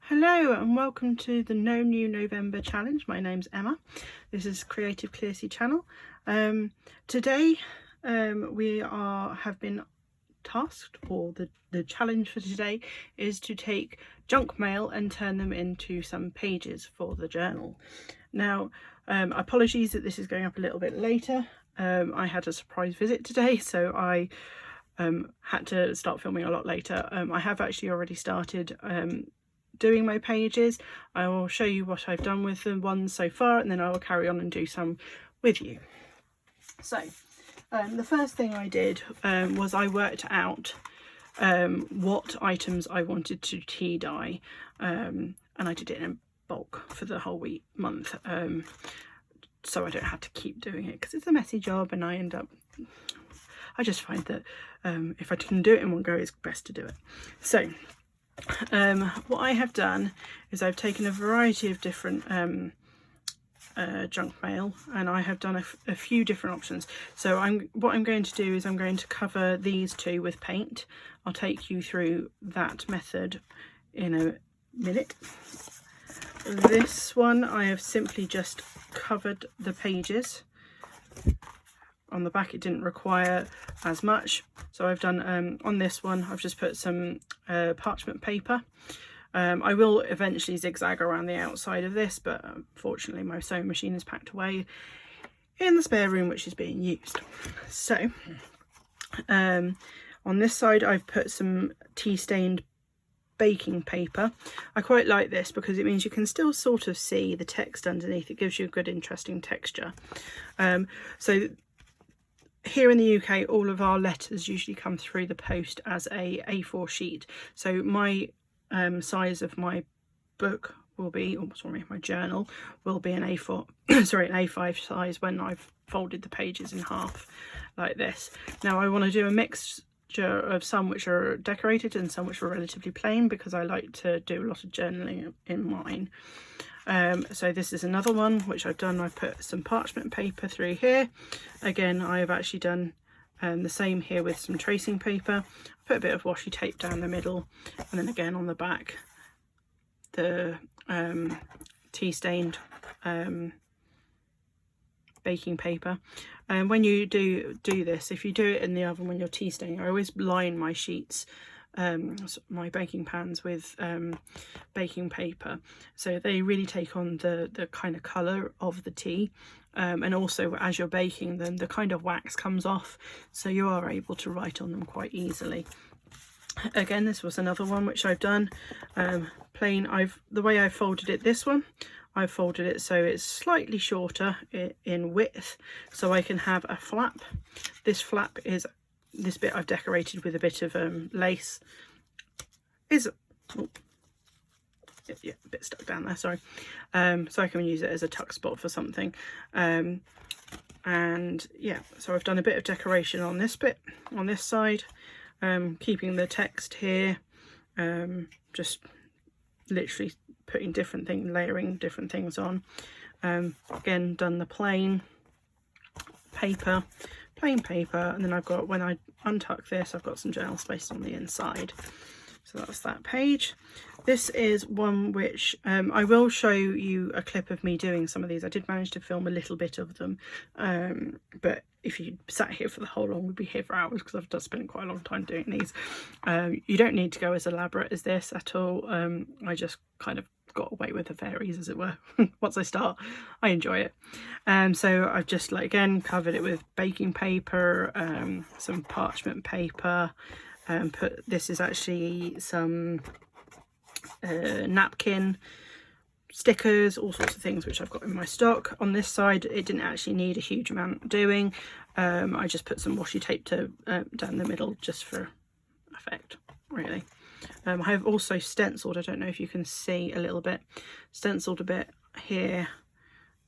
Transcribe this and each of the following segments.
Hello and welcome to the No New November challenge. My name's Emma. This is Creative Clearsea channel. Today we have been tasked, or the challenge for today is to take junk mail and turn them into some pages for the journal. Now, apologies that this is going up a little bit later. I had a surprise visit today, so I had to start filming a lot later. I have actually already started doing my pages. I will show you what I've done with the ones so far, and then I will carry on and do some with you. So the first thing I did was I worked out what items I wanted to tea dye, and I did it in bulk for the whole month, so I don't have to keep doing it because it's a messy job, and I just find that if I can do it in one go, it's best to do it. So what I have done is I've taken a variety of different junk mail, and I have done a few different options. So what I'm going to do is I'm going to cover these two with paint. I'll take you through that method in a minute. This one I have simply just covered the pages. On the back it didn't require as much, so I've done on this one I've just put some parchment paper. I will eventually zigzag around the outside of this, but unfortunately my sewing machine is packed away in the spare room which is being used. So on this side I've put some tea stained baking paper. I quite like this because it means you can still sort of see the text underneath. It gives you a good interesting texture. So here in the UK, all of our letters usually come through the post as a A4 sheet. So my size of my book will be, or sorry, my journal will be an A4, sorry, an A5 size when I've folded the pages in half like this. Now I want to do a mixture of some which are decorated and some which are relatively plain, because I like to do a lot of journaling in mine. So this is another one which I've done. I've put some parchment paper through here. Again, I have actually done the same here with some tracing paper. Put a bit of washi tape down the middle, and then again on the back the tea stained baking paper. And when you do this, if you do it in the oven when you're tea staining, I always line my sheets, my baking pans, with baking paper, so they really take on the kind of colour of the tea, and also as you're baking them the kind of wax comes off, so you are able to write on them quite easily. Again, this was another one which I've done plain. The way I folded it, this one I folded it so it's slightly shorter in width, so I can have a flap. This flap is this bit I've decorated with a bit of lace. Yeah, a bit stuck down there, sorry. So I can use it as a tuck spot for something. And yeah, so I've done a bit of decoration on this bit, on this side, keeping the text here, just literally putting different things, layering different things on. Again, done the plain paper, and then I've got, when I untuck this, I've got some journal space on the inside. So that's that page. This is one which I will show you a clip of me doing some of these. I did manage to film a little bit of them, but if you sat here for the whole long, we'd be here for hours because I've just spent quite a long time doing these. You don't need to go as elaborate as this at all. I just kind of got away with the fairies, as it were. Once I start, I enjoy it. So I've just, like, again, covered it with baking paper, some parchment paper, this is actually some napkin stickers, all sorts of things which I've got in my stock. On this side it didn't actually need a huge amount doing. I just put some washi tape down the middle just for effect, really. I have also stenciled, I don't know if you can see a little bit, stenciled a bit here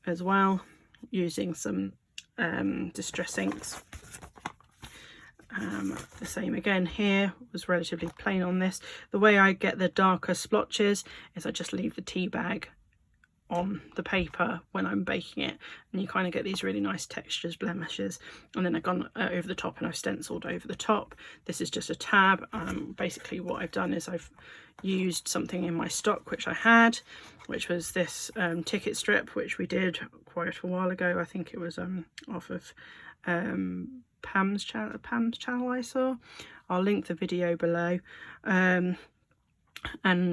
as well, using some distress inks. The same again here, was relatively plain on this. The way I get the darker splotches is I just leave the tea bag on the paper when I'm baking it, and you kind of get these really nice textures, blemishes. And then I've gone over the top and I've stenciled over the top. This is just a tab. Basically what I've done is I've used something in my stock which I had, which was this ticket strip, which we did quite a while ago. I think it was off of Pam's channel I saw. I'll link the video below. And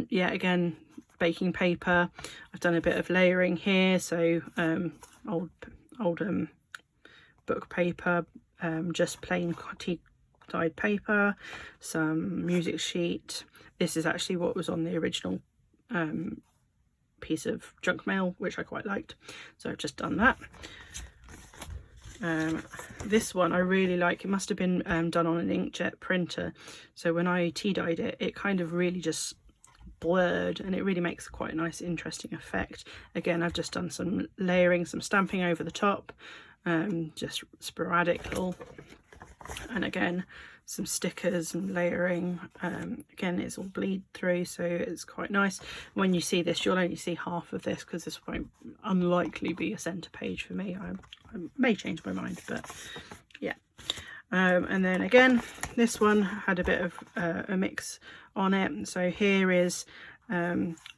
yeah, again, baking paper. I've done a bit of layering here, so old book paper, just plain tea dyed paper, some music sheet. This is actually what was on the original piece of junk mail, which I quite liked, so I've just done that. This one I really like. It must have been done on an inkjet printer, so when I tea dyed it, it kind of really just blurred, and it really makes quite a nice interesting effect. Again, I've just done some layering, some stamping over the top, just sporadic little, and again some stickers and layering. Again, it's all bleed through, so it's quite nice. When you see this, you'll only see half of this because this won't unlikely be a centre page for me. I may change my mind, but yeah. And then again, this one had a bit of a mix on it. So here is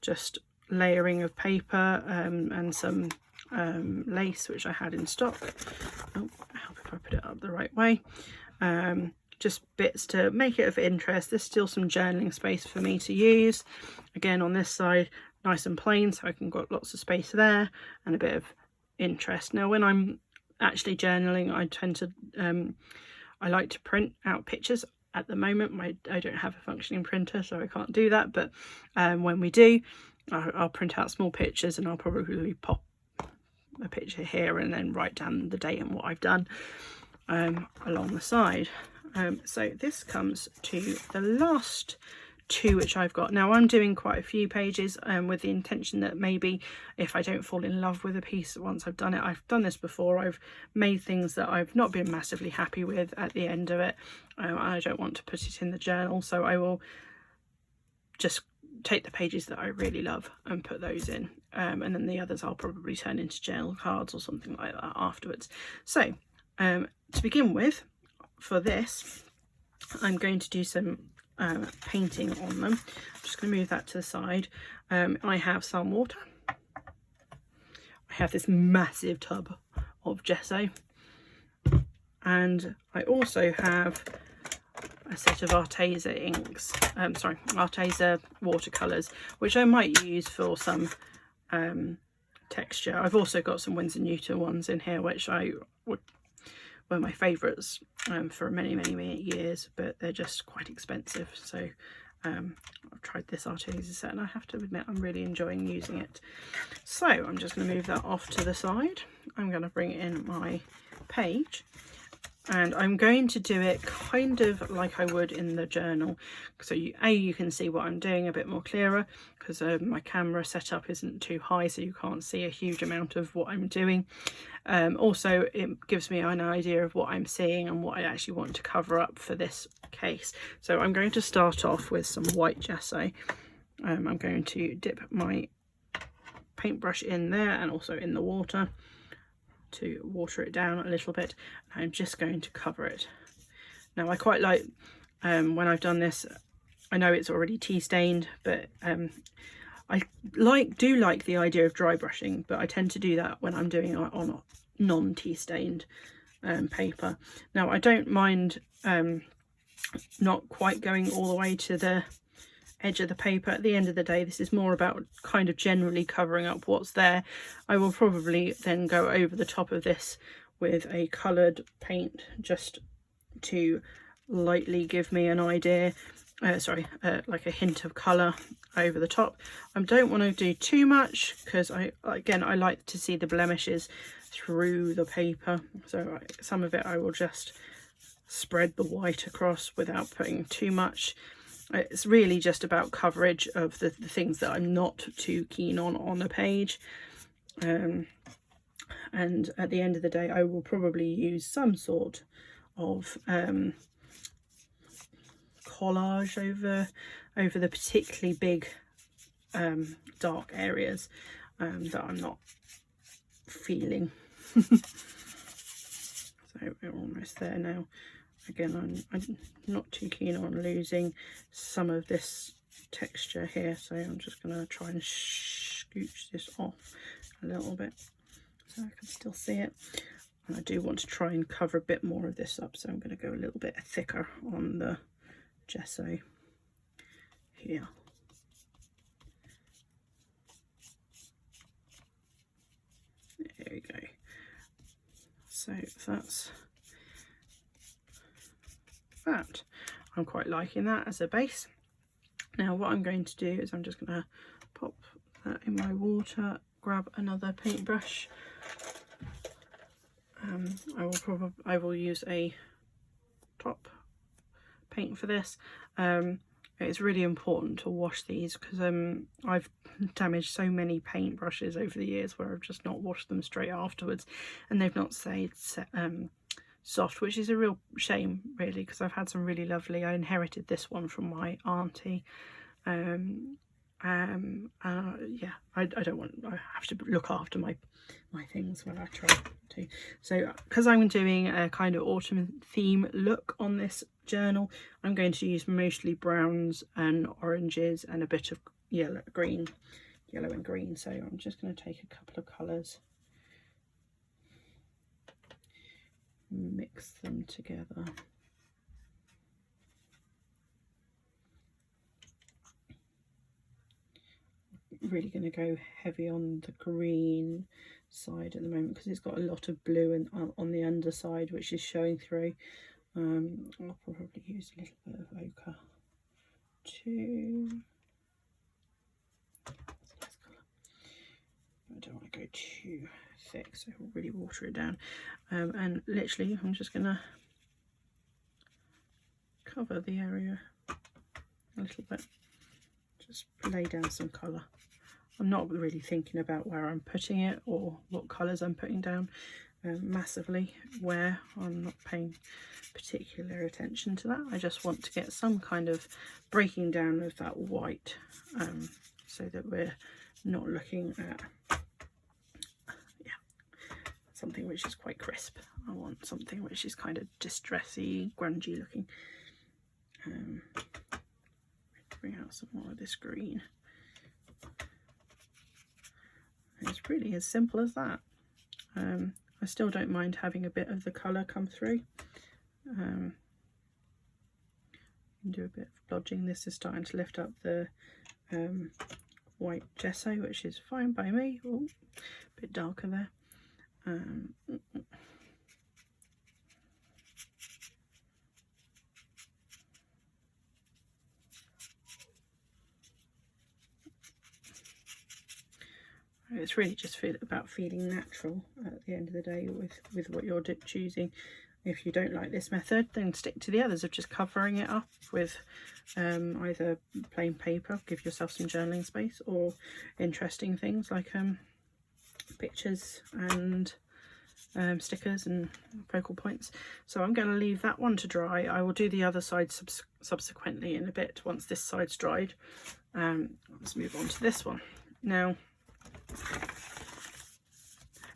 just layering of paper and some lace which I had in stock. Oh, I hope if I put it up the right way. Just bits to make it of interest. There's still some journaling space for me to use. Again, on this side, nice and plain, so I can got lots of space there and a bit of interest. Now, when I'm actually journaling, I tend to I like to print out pictures. At the moment, I don't have a functioning printer, so I can't do that, but when we do, I'll print out small pictures, and I'll probably pop a picture here and then write down the date and what I've done along the side. So this comes to the last two which I've got. Now I'm doing quite a few pages with the intention that maybe if I don't fall in love with a piece once I've done it, I've done this before, I've made things that I've not been massively happy with at the end of it. I don't want to put it in the journal, so I will just take the pages that I really love and put those in, and then the others I'll probably turn into journal cards or something like that afterwards. So to begin with, for this, I'm going to do some painting on them. I'm just going to move that to the side. I have some water. I have this massive tub of gesso, and I also have a set of Arteza inks, Arteza watercolours, which I might use for some texture. I've also got some Winsor Newton ones in here, which were my favourites for many years, but they're just quite expensive. So I've tried this Arteza set, and I have to admit I'm really enjoying using it. So I'm just going to move that off to the side. I'm going to bring in my page, and I'm going to do it kind of like I would in the journal, so you can see what I'm doing a bit more clearer, because my camera setup isn't too high, so you can't see a huge amount of what I'm doing. Also, it gives me an idea of what I'm seeing and what I actually want to cover up for this case. So I'm going to start off with some white gesso. I'm going to dip my paintbrush in there and also in the water to water it down a little bit. I'm just going to cover it. Now I quite like when I've done this, I know it's already tea stained, but I do like the idea of dry brushing, but I tend to do that when I'm doing it on non-tea stained paper. Now I don't mind not quite going all the way to the edge of the paper. At the end of the day, this is more about kind of generally covering up what's there. I will probably then go over the top of this with a coloured paint just to lightly give me an idea, like a hint of colour over the top. I don't want to do too much because I like to see the blemishes through the paper, so some of it I will just spread the white across without putting too much. It's really just about coverage of the things that I'm not too keen on a page. And at the end of the day, I will probably use some sort of collage over the particularly big dark areas. that I'm not feeling. So we're almost there now. Again, I'm not too keen on losing some of this texture here, so I'm just going to try and scooch this off a little bit so I can still see it. And I do want to try and cover a bit more of this up, so I'm going to go a little bit thicker on the gesso here. There we go. So that's that. I'm quite liking that as a base. Now what I'm going to do is I'm just going to pop that in my water, grab another paintbrush. I will use a top paint for this. It's really important to wash these because I've damaged so many paintbrushes over the years where I've just not washed them straight afterwards, and they've not stayed soft, which is a real shame really, because I've had some really lovely. I inherited this one from my auntie. Yeah, I don't want, I have to look after my things when I try to. So because I'm doing a kind of autumn theme look on this journal, I'm going to use mostly browns and oranges and a bit of yellow and green. So I'm just going to take a couple of colours, mix them together. Really going to go heavy on the green side at the moment because it's got a lot of blue and on the underside, which is showing through. I'll probably use a little bit of ochre too. That's a nice colour. I don't want to go too thick, so I'll really water it down. And literally I'm just going to cover the area a little bit, just lay down some colour. I'm not really thinking about where I'm putting it or what colours I'm putting down massively, where I'm not paying particular attention to that. I just want to get some kind of breaking down of that white, so that we're not looking at something which is quite crisp. I want something which is kind of distressy, grungy looking. Bring out some more of this green. It's really as simple as that. I still don't mind having a bit of the colour come through. Do a bit of blodging. This is starting to lift up the white gesso, which is fine by me. Oh, a bit darker there. It's really just about feeling natural at the end of the day with what you're choosing. If you don't like this method, then stick to the others of just covering it up with either plain paper, give yourself some journaling space, or interesting things like pictures and stickers and focal points. So I'm going to leave that one to dry. I will do the other side subsequently in a bit once this side's dried. Let's move on to this one. Now,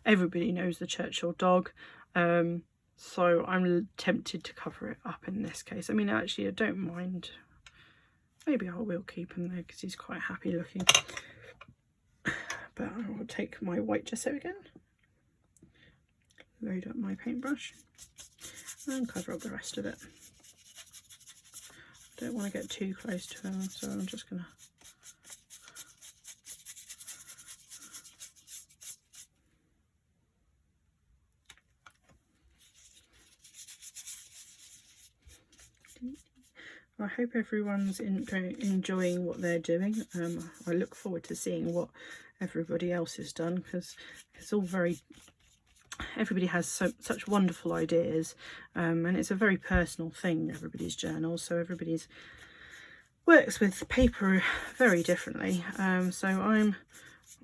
everybody knows the Churchill dog, so I'm tempted to cover it up in this case. I mean, actually I don't mind. Maybe I will keep him there because he's quite happy looking. But I will take my white gesso again, load up my paintbrush and cover up the rest of it. I don't want to get too close to him, so I'm just going to I hope everyone's enjoying what they're doing. I look forward to seeing what everybody else has done, because it's all everybody has such wonderful ideas, and it's a very personal thing, everybody's journals, so everybody's works with paper very differently. So I'm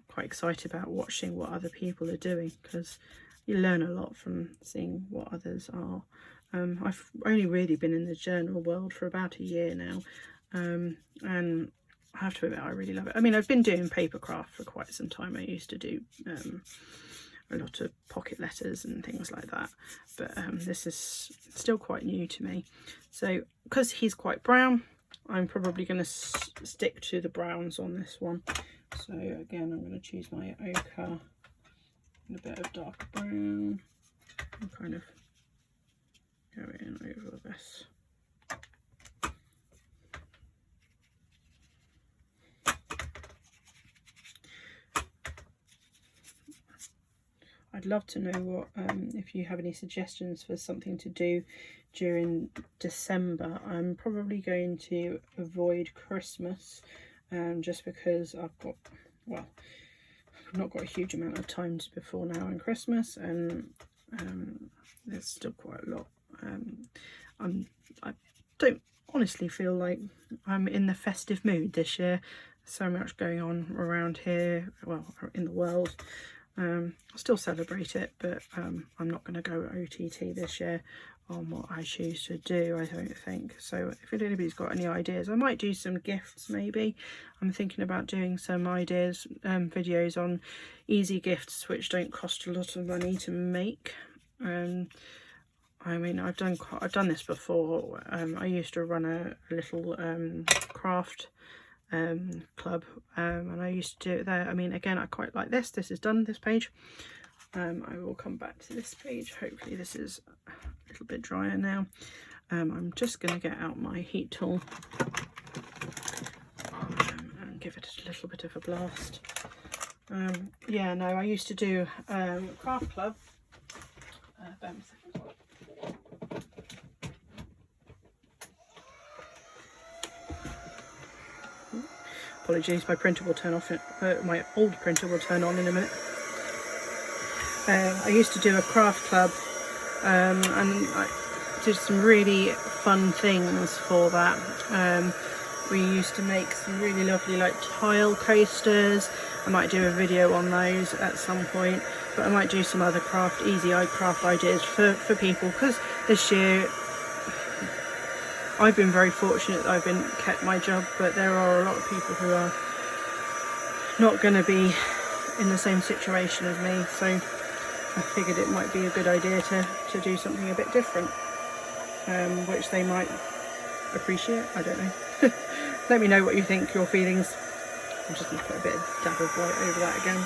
quite excited about watching what other people are doing, because you learn a lot from seeing what others are. I've only really been in the journal world for about a year now, and I have to admit, I really love it. I mean, I've been doing paper craft for quite some time. I used to do a lot of pocket letters and things like that, but this is still quite new to me. So because he's quite brown, I'm probably going to stick to the browns on this one. So again, I'm going to choose my ochre and a bit of dark brown and kind of go in over this. I'd love to know what if you have any suggestions for something to do during December. I'm probably going to avoid Christmas just because I've not got a huge amount of time before now and Christmas, and there's still quite a lot. I don't honestly feel like I'm in the festive mood this year. So much going on around here, well, in the world. I'll still celebrate it, but I'm not going to go OTT this year on what I choose to do, I don't think. So if anybody's got any ideas, I might do some gifts maybe. I'm thinking about doing some ideas, videos on easy gifts which don't cost a lot of money to make. I mean, I've done this before. I used to run a little craft club, and I used to do it there. I mean, again, I quite like this. This is done, this page. I will come back to this page. Hopefully this is a little bit drier now. I'm just going to get out my heat tool and give it a little bit of a blast. Yeah, no, I used to do craft club. Bear me a second. Apologies, my printer will turn off. My old printer will turn on in a minute. I used to do a craft club, and I did some really fun things for that. We used to make some really lovely like tile coasters. I might do a video on those at some point, but I might do some other easy craft ideas for people, because this year I've been very fortunate that I've kept my job, but there are a lot of people who are not going to be in the same situation as me, so I figured it might be a good idea to do something a bit different, which they might appreciate. I don't know. Let me know what you think, your feelings. I'm just going to put a bit of dab of white over that again.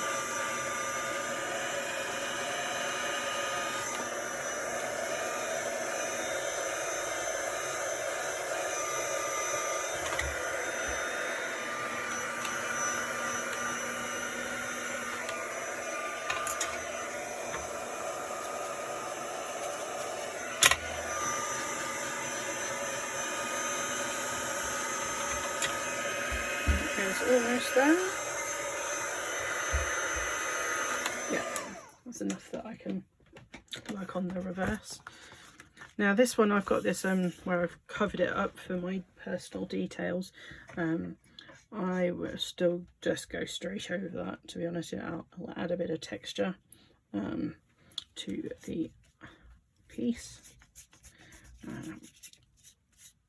Almost there. Yeah, that's enough that I can work on the reverse. Now this one, I've got this where I've covered it up for my personal details. I will still just go straight over that, to be honest. I'll add a bit of texture to the piece.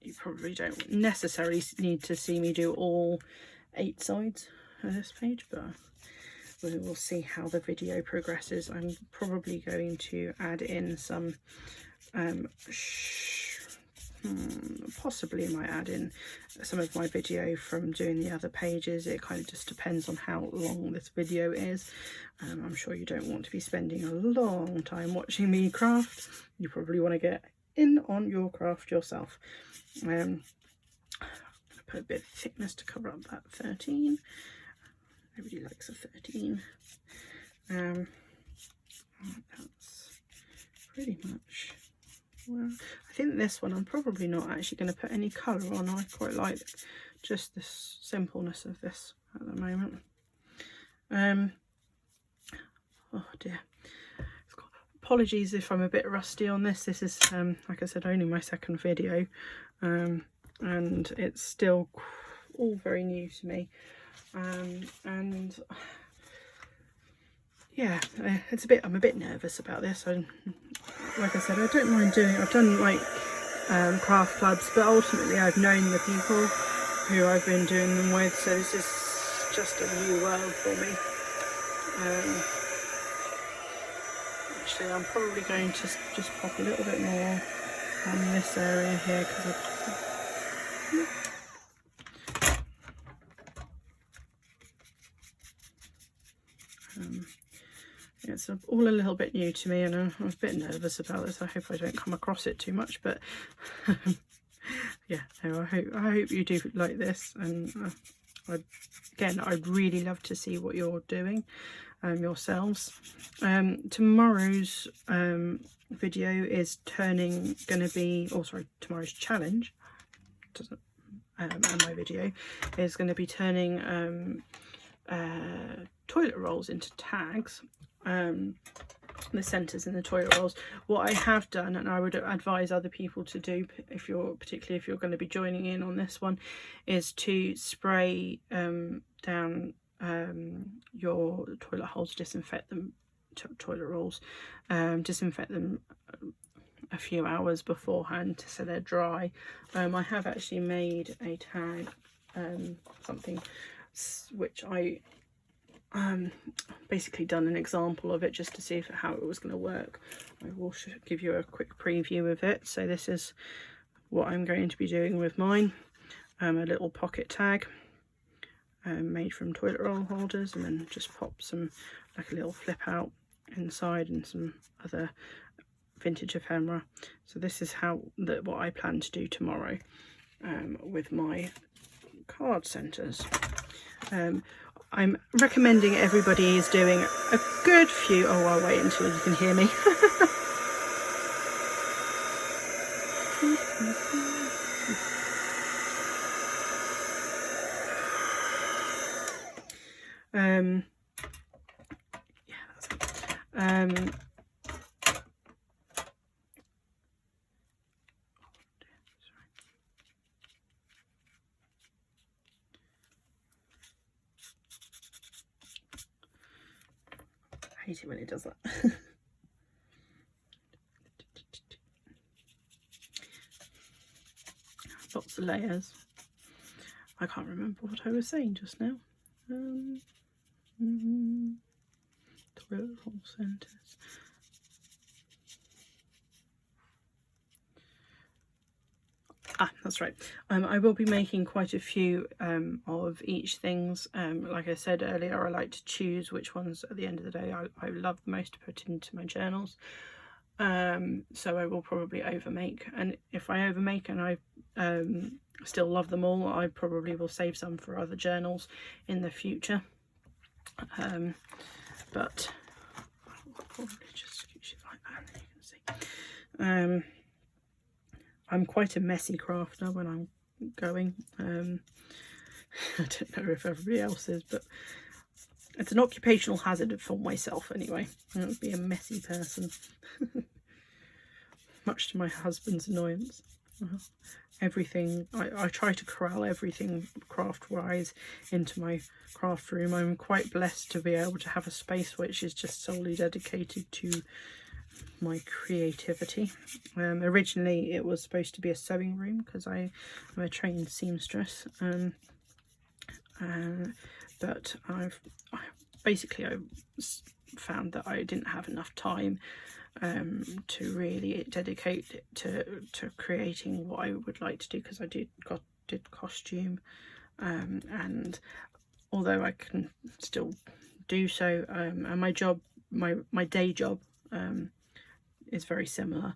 You probably don't necessarily need to see me do all 8 sides of this page, but we will see how the video progresses. I'm probably going to add in some possibly might add in some of my video from doing the other pages. It kind of just depends on how long this video is. I'm sure you don't want to be spending a long time watching me craft. You probably want to get in on your craft yourself. Put a bit of thickness to cover up that 13. Nobody likes a 13. That's pretty much, well, I think this one I'm probably not actually going to put any colour on. I quite like just the simpleness of this at the moment. Oh dear. Apologies if I'm a bit rusty on this. This is, like I said, only my second video. And it's still all very new to me, and yeah, I'm a bit nervous about this. Like I said, I don't mind doing it. I've done like craft clubs, but ultimately I've known the people who I've been doing them with, so this is just a new world for me. Actually, I'm probably going to just pop a little bit more on this area here, because it's all a little bit new to me, and I'm a bit nervous about this. I hope I don't come across it too much, but yeah, no, I hope you do like this, and I'd really love to see what you're doing yourselves. Tomorrow's video is tomorrow's challenge and my video is going to be turning toilet rolls into tags, the centres in the toilet rolls. What I have done, and I would advise other people to do, particularly if you're going to be joining in on this one, is to spray down your toilet holes, disinfect them, toilet rolls, disinfect them a few hours beforehand so they're dry. I have actually made a tag, something which I basically done an example of it just to see how it was going to work. I will give you a quick preview of it. So this is what I'm going to be doing with mine. A little pocket tag made from toilet roll holders, and then just pop some, like a little flip out inside, and some other vintage ephemera. So this is what I plan to do tomorrow with my card centres. I'm recommending everybody is doing a good few. Oh, I'll wait until you can hear me. Yeah, that's it. I hate it when it does that. Lots of layers. I can't remember what I was saying just now. Toilet roll centres. That's right. I will be making quite a few of each things. Like I said earlier, I like to choose which ones at the end of the day I love the most to put into my journals. So I will probably overmake, and if I overmake and I still love them all, I probably will save some for other journals in the future. But I'll probably just scoot it like that, and you can see. I'm quite a messy crafter when I'm going. I don't know if everybody else is, but it's an occupational hazard for myself anyway. I would be a messy person, much to my husband's annoyance. Everything, I try to corral everything craft-wise into my craft room. I'm quite blessed to be able to have a space which is just solely dedicated to my creativity. Originally it was supposed to be a sewing room because I am a trained seamstress, but I found that I didn't have enough time to really dedicate it to creating what I would like to do, because I did costume, and although I can still do so, and my job, my day job is very similar.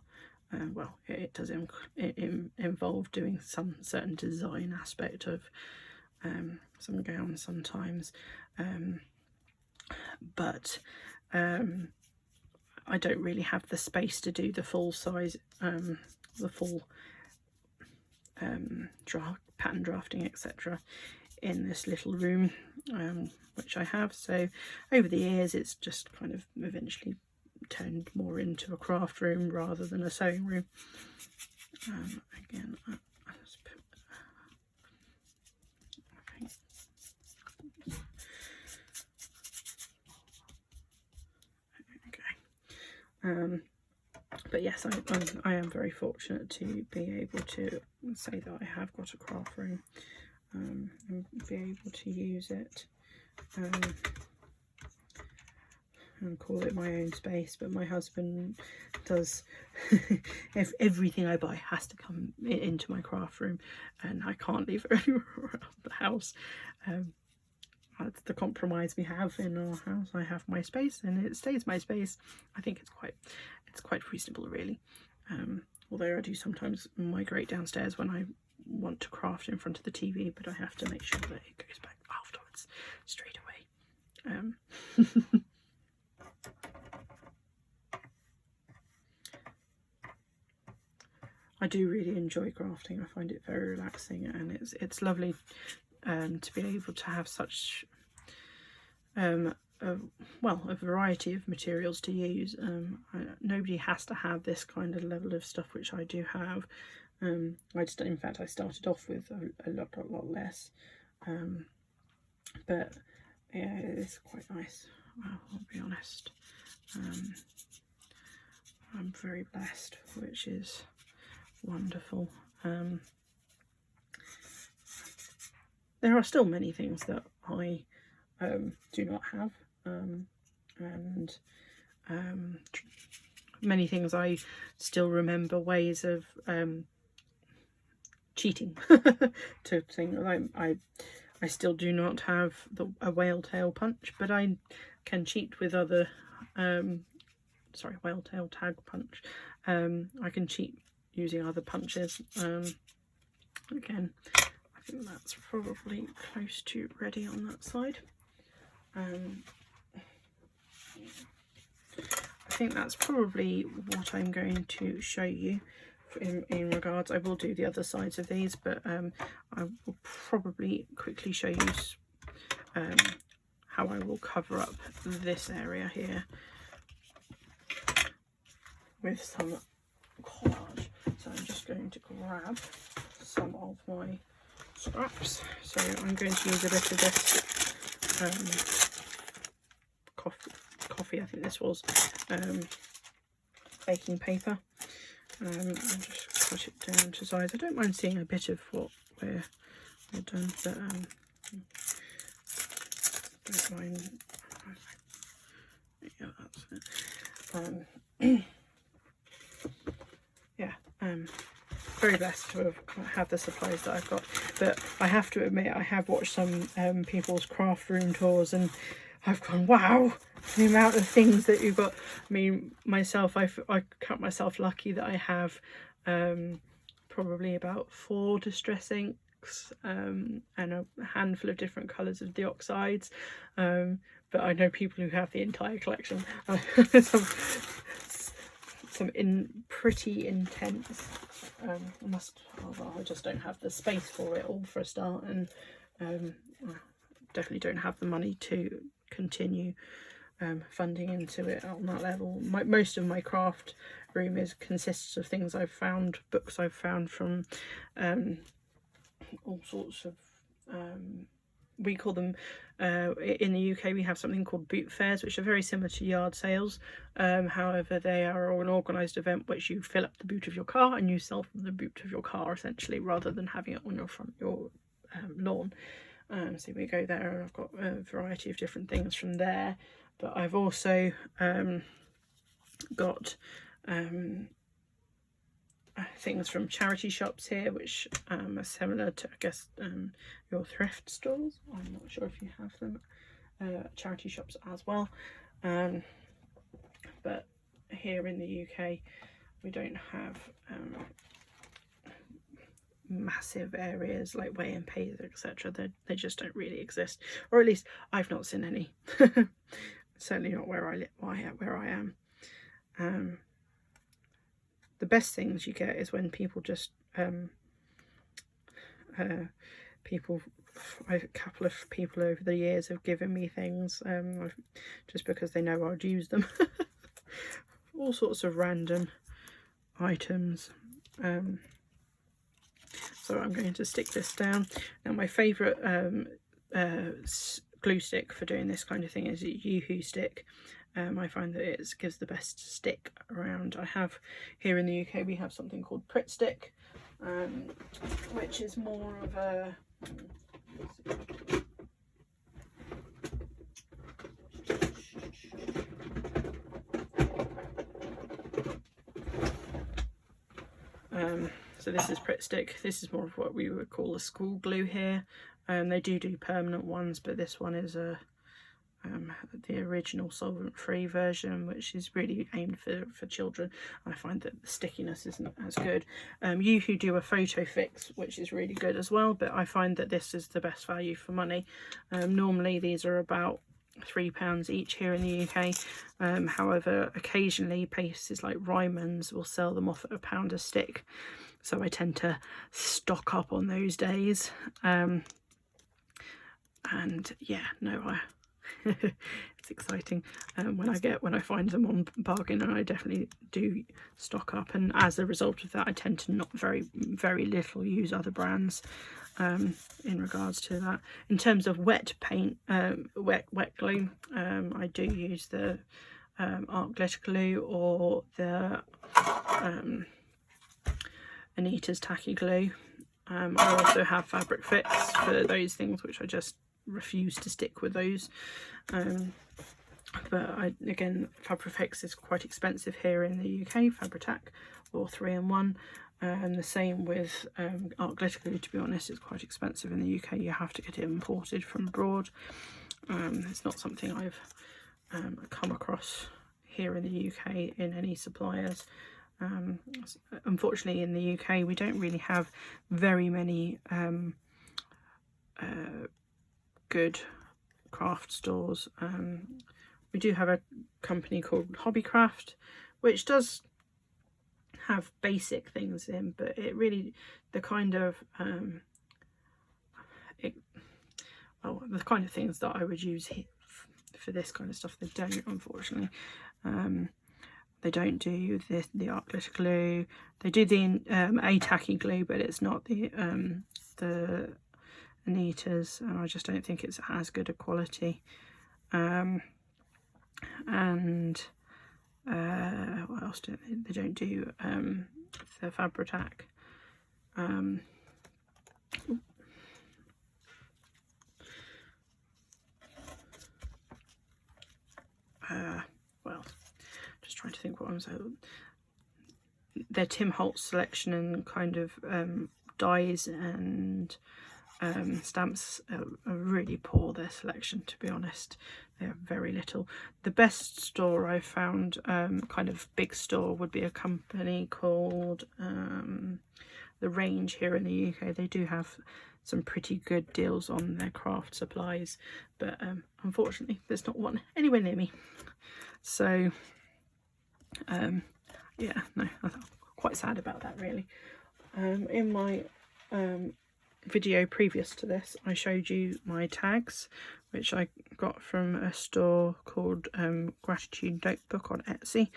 Well, it does involve doing some certain design aspect of some gowns sometimes, but I don't really have the space to do the full size, the full pattern drafting, etc. in this little room, which I have. So over the years it's just kind of eventually turned more into a craft room rather than a sewing room. Again, I'll just put, okay. But yes, I am very fortunate to be able to say that I have got a craft room. and be able to use it and call it my own space. But my husband does everything I buy has to come into my craft room, and I can't leave it anywhere around the house. That's the compromise we have in our house. I have my space and it stays my space. I think it's quite reasonable, really. Although I do sometimes migrate downstairs when I want to craft in front of the TV, but I have to make sure that it goes back afterwards straight away. I do really enjoy crafting. I find it very relaxing, and it's lovely to be able to have such a variety of materials to use. Nobody has to have this kind of level of stuff, which I do have. In fact, I started off with a lot less, but yeah, it's quite nice. I'll be honest. I'm very blessed, which is wonderful. There are still many things that I do not have, and many things I still remember ways of cheating to things. I still do not have a whale tail punch, but I can cheat with other whale tail tag punch. I can cheat using other punches. Again, I think that's probably close to ready on that side. I think that's probably what I'm going to show you in regards. I will do the other sides of these, but I will probably quickly show you how I will cover up this area here with some collage. So I'm just going to grab some of my scraps. So I'm going to use a bit of this coffee, I think this was, baking paper, and just put it down to size. I don't mind seeing a bit of what we're done, but don't mind. Yeah, that's it. Yeah, very blessed to have the supplies that I've got, but I have to admit I have watched some people's craft room tours, and I've gone, wow, the amount of things that you've got. I mean, myself, I count myself lucky that I have probably about 4 distress inks and a handful of different colours of the oxides, but I know people who have the entire collection. Some pretty intense. I just don't have the space for it all for a start, and I definitely don't have the money to continue funding into it on that level. Most of my craft room consists of things I've found, books I've found from all sorts of we call them in the UK we have something called boot fairs, which are very similar to yard sales. However, they are an organised event which you fill up the boot of your car and you sell from the boot of your car, essentially, rather than having it on your lawn. So we go there, and I've got a variety of different things from there, but I've also got things from charity shops here, which are similar to, I guess, your thrift stores. I'm not sure if you have them, charity shops as well, but here in the UK we don't have massive areas like Way and Payne, etc. They just don't really exist, or at least I've not seen any. Certainly not where I am. The best things you get is when people just a couple of people over the years have given me things just because they know I'd use them. All sorts of random items. So I'm going to stick this down. Now my favourite glue stick for doing this kind of thing is a Yoo-hoo stick. I find that it gives the best stick around. I have here in the UK we have something called Pritt stick, which is more of a So this is Pritt Stick. This is more of what we would call a school glue here. They do permanent ones, but this one is the original solvent-free version, which is really aimed for children. I find that the stickiness isn't as good. You do a photo fix, which is really good as well, but I find that this is the best value for money. Normally these are about £3 each here in the UK. However, occasionally places like Ryman's will sell them off at £1 a stick, so I tend to stock up on those days. And yeah, no, it's exciting when I find them on bargain, and I definitely do stock up, and as a result of that I tend to not very little use other brands in regards to that. In terms of wet paint, wet glue, I do use the Art Glitter Glue or the Anita's Tacky Glue. I also have Fabric Fix for those things, which I just refuse to stick with those. But again, Fabric Fix is quite expensive here in the UK, Fabri-Tac or 3-in-1. And the same with Art Glitter Glue. To be honest, it's quite expensive in the UK. You have to get it imported from abroad. It's not something I've come across here in the UK in any suppliers. Unfortunately, in the UK we don't really have very many good craft stores. We do have a company called Hobbycraft, which does have basic things in, but it really, the kind of the kind of things that I would use for this kind of stuff, they don't, unfortunately. They don't do the Art Glitter Glue. They do the a tacky glue, but it's not the Anita's, and I just don't think it's as good a quality. And what else do they don't do? The Fabri-Tac. Well, just trying to think what I'm saying. Their Tim Holtz selection and kind of dies and stamps are really poor, their selection, to be honest. They have very little. The best store I've found, kind of big store, would be a company called The Range here in the UK. They do have some pretty good deals on their craft supplies, but unfortunately there's not one anywhere near me. So yeah, no, I'm quite sad about that, really. In my video previous to this, I showed you my tags, which I got from a store called Gratitude Notebook on Etsy.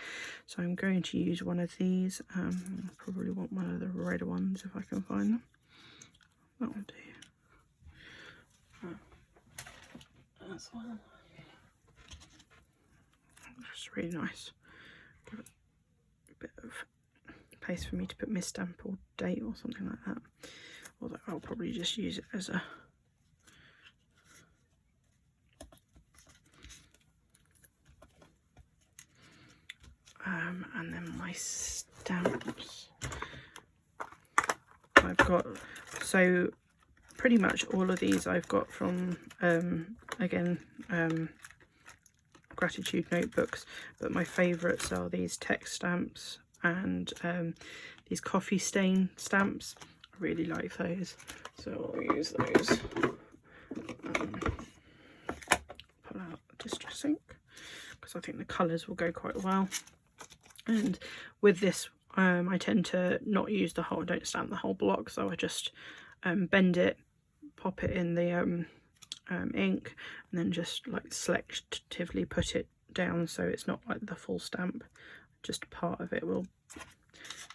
So I'm going to use one of these. I probably want one of the red ones if I can find them. That will do. That's one. It's really nice. Give it a bit of place for me to put my stamp or date or something like that. Although I'll probably just use it as a and then my stamps. I've got, so pretty much all of these I've got from again Gratitude Notebooks, but my favourites are these text stamps and these coffee stain stamps. I really like those, so I'll use those. Pull out Distress ink because I think the colours will go quite well. And with this, I tend to not use the whole, don't stamp the whole block, so I just bend it, pop it in the ink, and then just like selectively put it down so it's not like the full stamp, just part of it will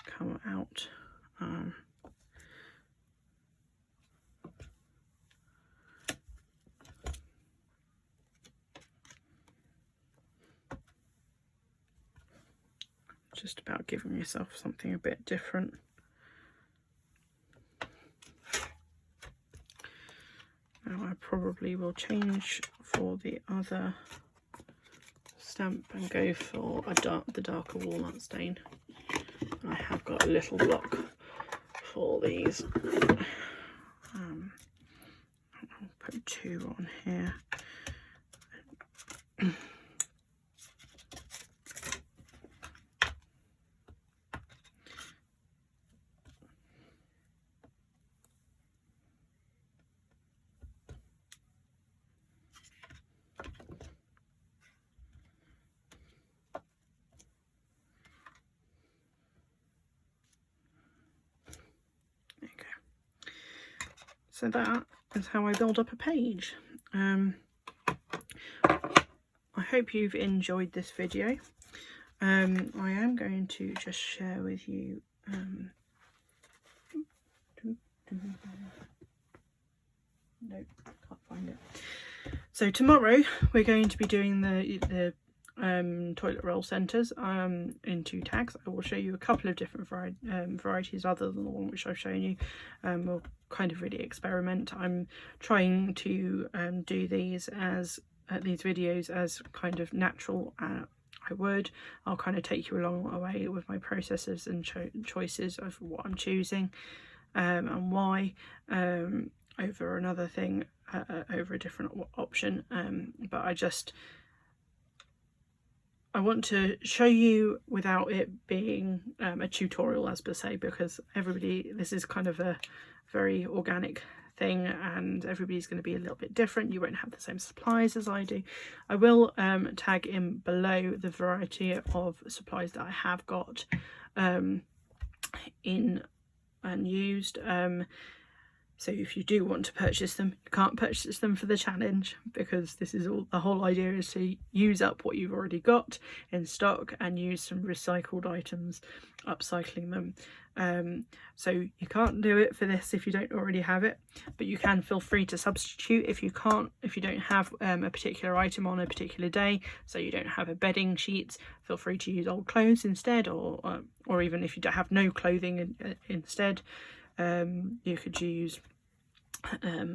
come out. Just about giving yourself something a bit different. Now I probably will change for the other stamp and go for the darker walnut stain. I have got a little block for these. I'll put 2 on here. So that is how I build up a page. I hope you've enjoyed this video. I am going to just share with you no, can't find it. So tomorrow we're going to be doing the toilet roll centres in 2 tags. I will show you a couple of different varieties other than the one which I've shown you. We'll kind of really experiment. I'm trying to do these videos as kind of natural. I'll kind of take you along the way with my processes and choices of what I'm choosing and why over another thing, over a different option. But I want to show you without it being a tutorial as per se, because this is kind of a very organic thing and everybody's going to be a little bit different. You won't have the same supplies as I do. I will tag in below the variety of supplies that I have got in and used. So if you do want to purchase them, you can't purchase them for the challenge, because this is all, the whole idea is to use up what you've already got in stock and use some recycled items, upcycling them. So you can't do it for this if you don't already have it, but you can feel free to substitute if you don't have a particular item on a particular day. So you don't have a bedding sheets, feel free to use old clothes instead, or even if you don't have no clothing instead. You could use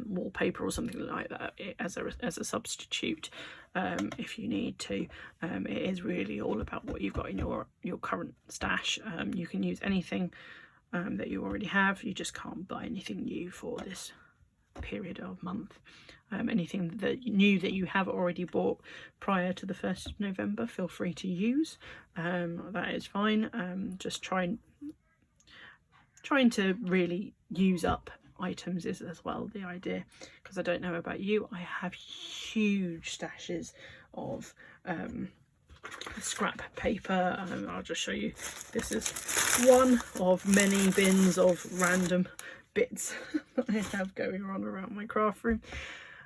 wallpaper or something like that as a substitute if you need to. It is really all about what you've got in your current stash. You can use anything that you already have. You just can't buy anything new for this period of month. Anything that new that you have already bought prior to the 1st of November, feel free to use. That is fine. Just trying to really use up items is as well the idea, because I don't know about you, I have huge stashes of scrap paper. I'll just show you. This is one of many bins of random bits that I have going on around my craft room,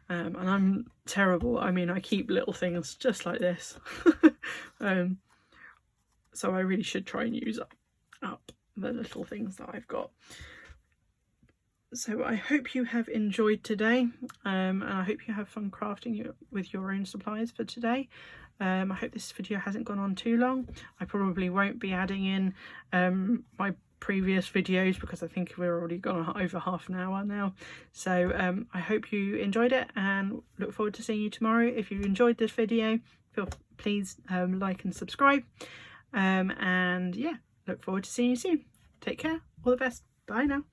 and I'm terrible. I mean, I keep little things just like this. So I really should try and use up the little things that I've got. So I hope you have enjoyed today, and I hope you have fun crafting with your own supplies for today. I hope this video hasn't gone on too long. I probably won't be adding in my previous videos, because I think we're already gone over half an hour now. So I hope you enjoyed it and look forward to seeing you tomorrow. If you enjoyed this video, please like and subscribe, and yeah, look forward to seeing you soon. Take care, all the best, bye now.